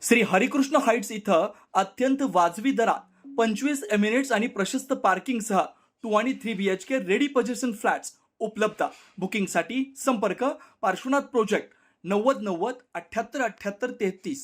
Shri Harikrishna Heights इथं अत्यंत वाजवी दरात 25 एमिरेट्स आणि प्रशस्त पार्किंगसह 2 आणि 3 BHK रेडी पोझिशन फ्लॅट्स उपलब्ध. बुकिंगसाठी संपर्क पार्श्वनाथ प्रोजेक्ट 9090 78 78 33.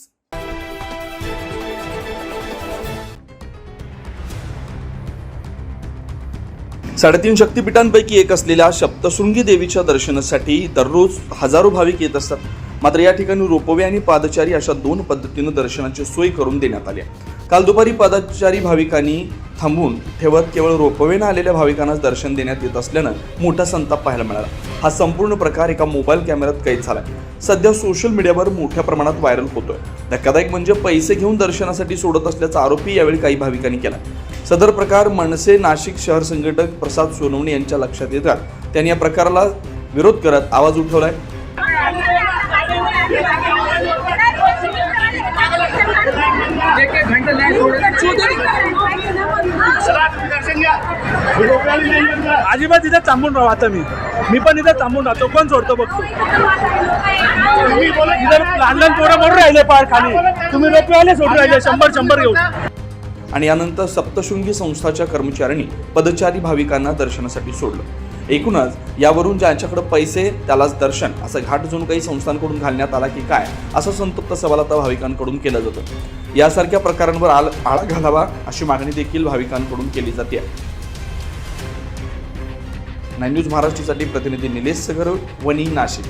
साडेतीन शक्तिपीठांपैकी एक असलेल्या सप्तशृंगी देवीच्या दर्शनासाठी दररोज हजारो भाविक येत असतात. मात्र या ठिकाणी रोपवे आणि पादचारी अशा दोन पद्धतीने दर्शनाची सोय करून देण्यात आली आहे. काल दुपारी पादचारी भाविकांनी थांबून ठेवत केवळ रोपवेने आलेल्या भाविकांनाच दर्शन देण्यात येत असल्यानं मोठा संताप पाहायला मिळाला. हा संपूर्ण प्रकार एका मोबाईल कॅमेऱ्यात कैद झाला. सध्या सोशल मीडियावर मोठ्या प्रमाणात व्हायरल होतोय. धक्कादायक म्हणजे पैसे घेऊन दर्शनासाठी सोडत असल्याचा आरोपही यावेळी काही भाविकांनी केला. सदर प्रकार मनसे नाशिक शहर संघटक प्रसाद सोनवणे यांच्या लक्षात येतात त्यांनी या प्रकाराला विरोध करत आवाज उठवलाय. अजिबात इथं थांबून राहू. आता मी पण इथं थांबून राहतो. कोण सोडतो बघतो. इथं लहान लहान पोरं म्हणून राहिले पार खाली. तुम्ही रोपवाले सोडून राहिले 100 घेऊन. आणि यानंतर सप्तशृंगी संस्थाच्या कर्मचाऱ्यांनी पदचारी भाविकांना दर्शनासाठी सोडलं. एकूणच यावरून ज्यांच्याकडे पैसे त्यालाच दर्शन असं घाट जणू काही संस्थांकडून घालण्यात आला की काय असा संतप्त सवाल आता भाविकांकडून केला जातो. यासारख्या प्रकारांवर आळा घालावा अशी मागणी देखील भाविकांकडून केली जाते. 9 न्यूज महाराष्ट्रासाठी प्रतिनिधी निलेश सगर, वणी, नाशिक.